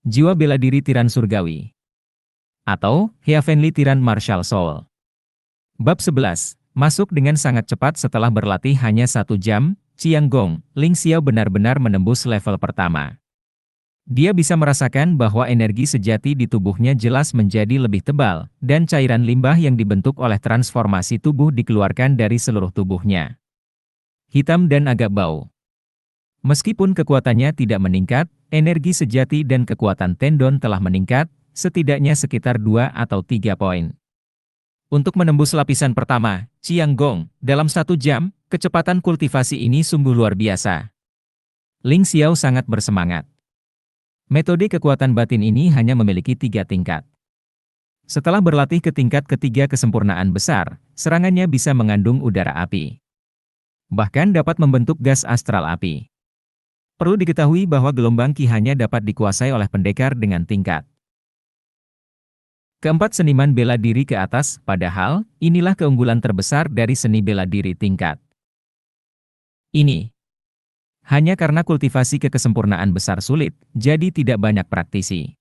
Jiwa bela diri tiran surgawi. Atau, Heavenly Tyran Martial Soul. Bab 11. Masuk dengan sangat cepat setelah berlatih hanya 1 jam, Qianggong, Ling Xiao benar-benar menembus level pertama. Dia bisa merasakan bahwa energi sejati di tubuhnya jelas menjadi lebih tebal, dan cairan limbah yang dibentuk oleh transformasi tubuh dikeluarkan dari seluruh tubuhnya. Hitam dan agak bau. Meskipun kekuatannya tidak meningkat, energi sejati dan kekuatan tendon telah meningkat, setidaknya sekitar 2 atau 3 poin. Untuk menembus lapisan pertama, Qianggong, dalam 1 jam, kecepatan kultivasi ini sungguh luar biasa. Ling Xiao sangat bersemangat. Metode kekuatan batin ini hanya memiliki 3 tingkat. Setelah berlatih ke tingkat ketiga kesempurnaan besar, serangannya bisa mengandung udara api. Bahkan dapat membentuk gas astral api. Perlu diketahui bahwa gelombang Qi hanya dapat dikuasai oleh pendekar dengan tingkat keempat seniman bela diri ke atas, padahal, inilah keunggulan terbesar dari seni bela diri tingkat ini. Hanya karena kultivasi kekesempurnaan besar sulit, jadi tidak banyak praktisi.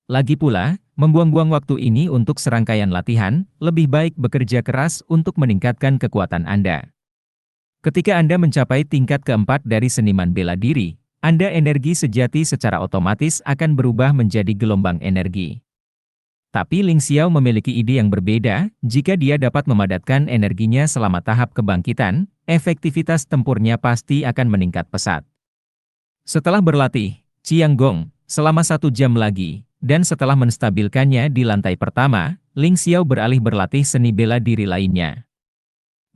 Lagi pula, membuang-buang waktu ini untuk serangkaian latihan, lebih baik bekerja keras untuk meningkatkan kekuatan Anda. Ketika Anda mencapai tingkat keempat dari seniman bela diri, Anda energi sejati secara otomatis akan berubah menjadi gelombang energi. Tapi Ling Xiao memiliki ide yang berbeda, jika dia dapat memadatkan energinya selama tahap kebangkitan, efektivitas tempurnya pasti akan meningkat pesat. Setelah berlatih, Qianggong, selama 1 jam lagi, dan setelah menstabilkannya di lantai pertama, Ling Xiao beralih berlatih seni bela diri lainnya.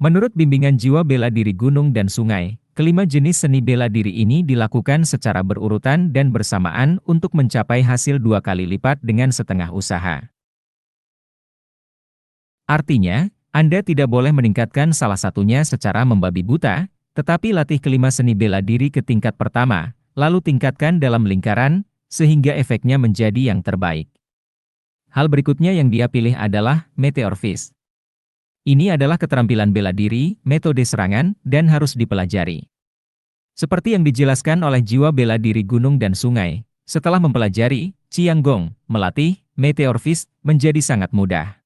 Menurut bimbingan jiwa bela diri gunung dan sungai, kelima jenis seni bela diri ini dilakukan secara berurutan dan bersamaan untuk mencapai hasil 2 kali lipat dengan setengah usaha. Artinya, Anda tidak boleh meningkatkan salah satunya secara membabi buta, tetapi latih kelima seni bela diri ke tingkat pertama, lalu tingkatkan dalam lingkaran, sehingga efeknya menjadi yang terbaik. Hal berikutnya yang dia pilih adalah Meteor Fist. Ini adalah keterampilan bela diri, metode serangan, dan harus dipelajari. Seperti yang dijelaskan oleh jiwa bela diri gunung dan sungai, setelah mempelajari, Qianggong, melatih, Meteor Fist, menjadi sangat mudah.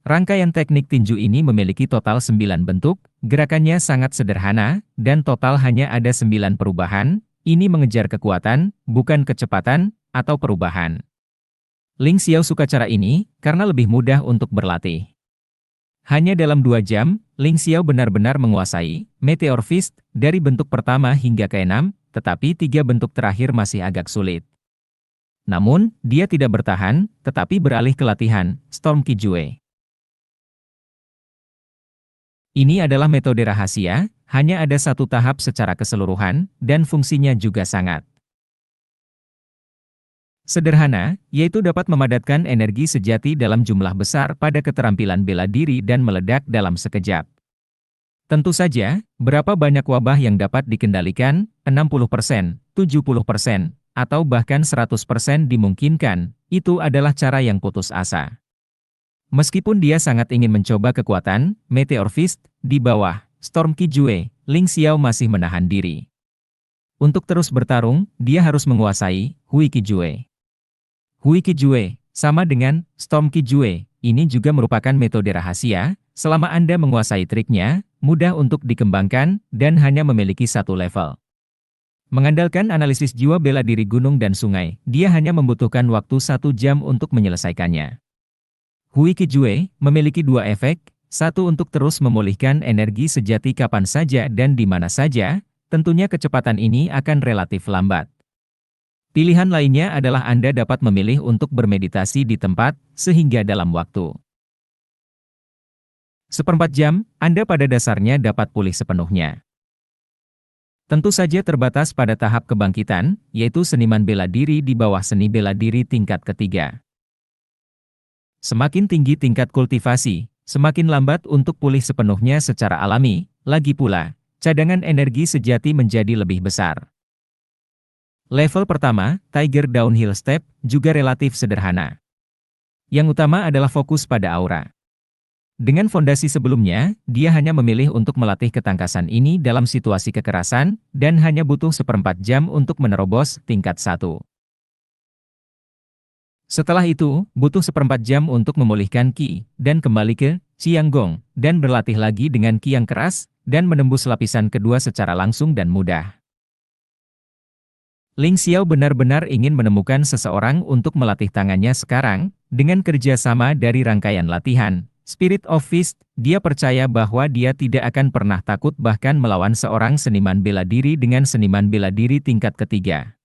Rangkaian teknik tinju ini memiliki total 9 bentuk, gerakannya sangat sederhana, dan total hanya ada 9 perubahan, ini mengejar kekuatan, bukan kecepatan, atau perubahan. Ling Xiao suka cara ini, karena lebih mudah untuk berlatih. Hanya dalam 2 jam, Ling Xiao benar-benar menguasai Meteor Fist dari bentuk pertama hingga ke-6, tetapi 3 bentuk terakhir masih agak sulit. Namun, dia tidak bertahan, tetapi beralih ke latihan Storm Kijue. Ini adalah metode rahasia, hanya ada 1 tahap secara keseluruhan, dan fungsinya juga sangat sederhana, yaitu dapat memadatkan energi sejati dalam jumlah besar pada keterampilan bela diri dan meledak dalam sekejap. Tentu saja, berapa banyak wabah yang dapat dikendalikan, 60%, 70%, atau bahkan 100% dimungkinkan, itu adalah cara yang putus asa. Meskipun dia sangat ingin mencoba kekuatan Meteor Fist di bawah Storm Kijue, Ling Xiao masih menahan diri. Untuk terus bertarung, dia harus menguasai Hui Kijue. Hui Kijue, sama dengan Storm Kijue, ini juga merupakan metode rahasia. Selama Anda menguasai triknya, mudah untuk dikembangkan, dan hanya memiliki 1 level. Mengandalkan analisis jiwa bela diri gunung dan sungai, dia hanya membutuhkan waktu 1 jam untuk menyelesaikannya. Hui Kijue memiliki 2 efek, 1 untuk terus memulihkan energi sejati kapan saja dan di mana saja, tentunya kecepatan ini akan relatif lambat. Pilihan lainnya adalah Anda dapat memilih untuk bermeditasi di tempat, sehingga dalam waktu 1/4 jam, Anda pada dasarnya dapat pulih sepenuhnya. Tentu saja terbatas pada tahap kebangkitan, yaitu seniman bela diri di bawah seni bela diri tingkat ketiga. Semakin tinggi tingkat kultivasi, semakin lambat untuk pulih sepenuhnya secara alami, lagi pula, cadangan energi sejati menjadi lebih besar. Level pertama, Tiger Downhill Step, juga relatif sederhana. Yang utama adalah fokus pada aura. Dengan fondasi sebelumnya, dia hanya memilih untuk melatih ketangkasan ini dalam situasi kekerasan, dan hanya butuh 1/4 jam untuk menerobos tingkat 1. Setelah itu, butuh seperempat jam untuk memulihkan Qi, dan kembali ke Qianggong, dan berlatih lagi dengan Qi yang keras, dan menembus lapisan kedua secara langsung dan mudah. Ling Xiao benar-benar ingin menemukan seseorang untuk melatih tangannya sekarang, dengan kerjasama dari rangkaian latihan. Spirit of Fist, dia percaya bahwa dia tidak akan pernah takut bahkan melawan seorang seniman bela diri dengan seniman bela diri tingkat ketiga.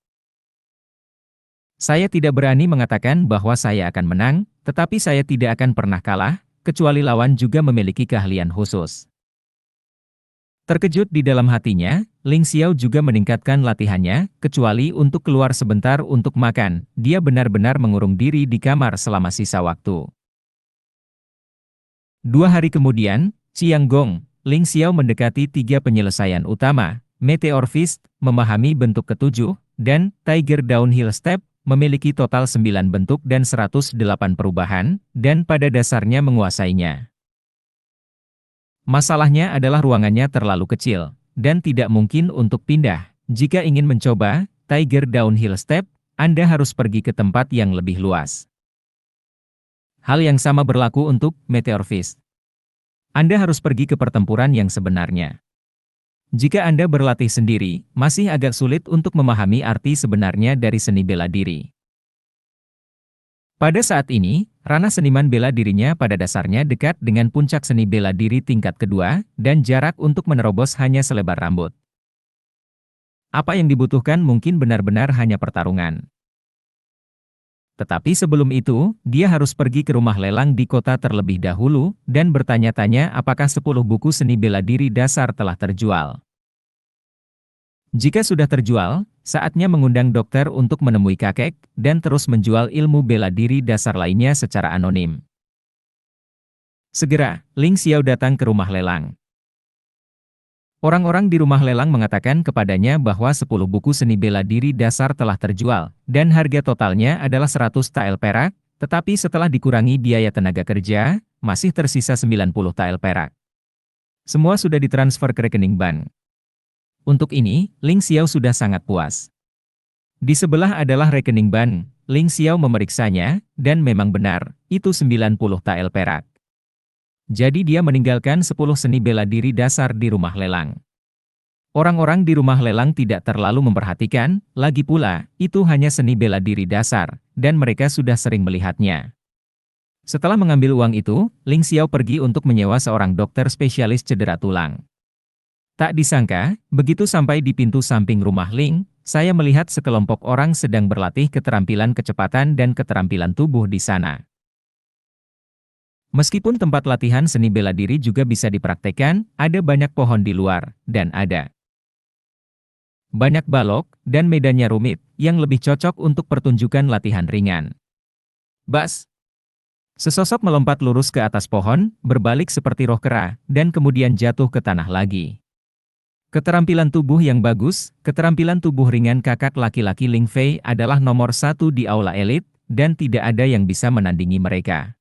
Saya tidak berani mengatakan bahwa saya akan menang, tetapi saya tidak akan pernah kalah, kecuali lawan juga memiliki keahlian khusus. Terkejut di dalam hatinya, Ling Xiao juga meningkatkan latihannya, kecuali untuk keluar sebentar untuk makan, dia benar-benar mengurung diri di kamar selama sisa waktu. 2 hari kemudian, Qianggong, Ling Xiao mendekati 3 penyelesaian utama, Meteor Fist, memahami bentuk ketujuh, dan Tiger Downhill Step, memiliki total 9 bentuk dan 108 perubahan, dan pada dasarnya menguasainya. Masalahnya adalah ruangannya terlalu kecil, dan tidak mungkin untuk pindah. Jika ingin mencoba Tiger Downhill Step, Anda harus pergi ke tempat yang lebih luas. Hal yang sama berlaku untuk Meteor Fist. Anda harus pergi ke pertempuran yang sebenarnya. Jika Anda berlatih sendiri, masih agak sulit untuk memahami arti sebenarnya dari seni bela diri. Pada saat ini, ranah seniman bela dirinya pada dasarnya dekat dengan puncak seni bela diri tingkat kedua, dan jarak untuk menerobos hanya selebar rambut. Apa yang dibutuhkan mungkin benar-benar hanya pertarungan. Tetapi sebelum itu, dia harus pergi ke rumah lelang di kota terlebih dahulu, dan bertanya-tanya apakah 10 buku seni bela diri dasar telah terjual. Jika sudah terjual, saatnya mengundang dokter untuk menemui kakek, dan terus menjual ilmu bela diri dasar lainnya secara anonim. Segera, Ling Xiao datang ke rumah lelang. Orang-orang di rumah lelang mengatakan kepadanya bahwa 10 buku seni bela diri dasar telah terjual, dan harga totalnya adalah 100 tael perak, tetapi setelah dikurangi biaya tenaga kerja, masih tersisa 90 tael perak. Semua sudah ditransfer ke rekening bank. Untuk ini, Ling Xiao sudah sangat puas. Di sebelah adalah rekening bank. Ling Xiao memeriksanya, dan memang benar, itu 90 tael perak. Jadi dia meninggalkan 10 seni bela diri dasar di rumah lelang. Orang-orang di rumah lelang tidak terlalu memperhatikan, lagi pula, itu hanya seni bela diri dasar, dan mereka sudah sering melihatnya. Setelah mengambil uang itu, Ling Xiao pergi untuk menyewa seorang dokter spesialis cedera tulang. Tak disangka, begitu sampai di pintu samping rumah Ling, saya melihat sekelompok orang sedang berlatih keterampilan kecepatan dan keterampilan tubuh di sana. Meskipun tempat latihan seni bela diri juga bisa dipraktekkan, ada banyak pohon di luar, dan ada banyak balok, dan medannya rumit, yang lebih cocok untuk pertunjukan latihan ringan. Bas! Sesosok melompat lurus ke atas pohon, berbalik seperti roh kera, dan kemudian jatuh ke tanah lagi. Keterampilan tubuh yang bagus, keterampilan tubuh ringan kakak laki-laki Ling Fei adalah nomor 1 di aula elit, dan tidak ada yang bisa menandingi mereka.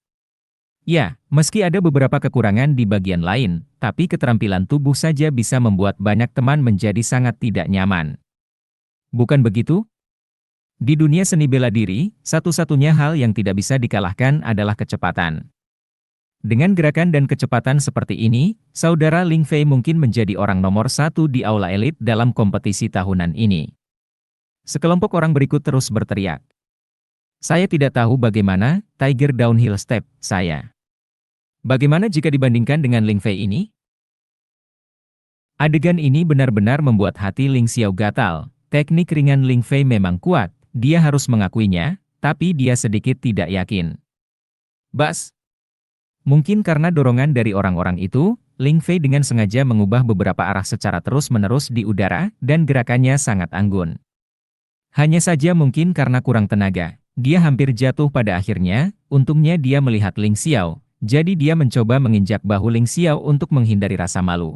Ya, meski ada beberapa kekurangan di bagian lain, tapi keterampilan tubuh saja bisa membuat banyak teman menjadi sangat tidak nyaman. Bukan begitu? Di dunia seni bela diri, satu-satunya hal yang tidak bisa dikalahkan adalah kecepatan. Dengan gerakan dan kecepatan seperti ini, saudara Ling Fei mungkin menjadi orang nomor 1 di aula elit dalam kompetisi tahunan ini. Sekelompok orang berikut terus berteriak. Saya tidak tahu bagaimana Tiger Downhill Step saya. Bagaimana jika dibandingkan dengan Ling Fei ini? Adegan ini benar-benar membuat hati Ling Xiao gatal. Teknik ringan Ling Fei memang kuat, dia harus mengakuinya, tapi dia sedikit tidak yakin. Bas! Mungkin karena dorongan dari orang-orang itu, Ling Fei dengan sengaja mengubah beberapa arah secara terus-menerus di udara, dan gerakannya sangat anggun. Hanya saja mungkin karena kurang tenaga. Dia hampir jatuh pada akhirnya, untungnya dia melihat Ling Xiao, jadi dia mencoba menginjak bahu Ling Xiao untuk menghindari rasa malu.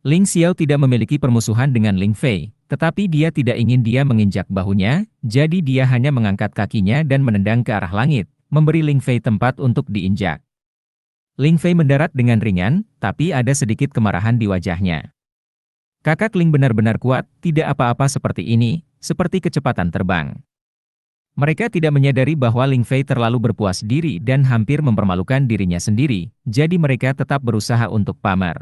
Ling Xiao tidak memiliki permusuhan dengan Ling Fei, tetapi dia tidak ingin dia menginjak bahunya, jadi dia hanya mengangkat kakinya dan menendang ke arah langit, memberi Ling Fei tempat untuk diinjak. Ling Fei mendarat dengan ringan, tapi ada sedikit kemarahan di wajahnya. Kakak Ling benar-benar kuat, tidak apa-apa seperti ini, seperti kecepatan terbang. Mereka tidak menyadari bahwa Ling Fei terlalu berpuas diri dan hampir mempermalukan dirinya sendiri, jadi mereka tetap berusaha untuk pamer.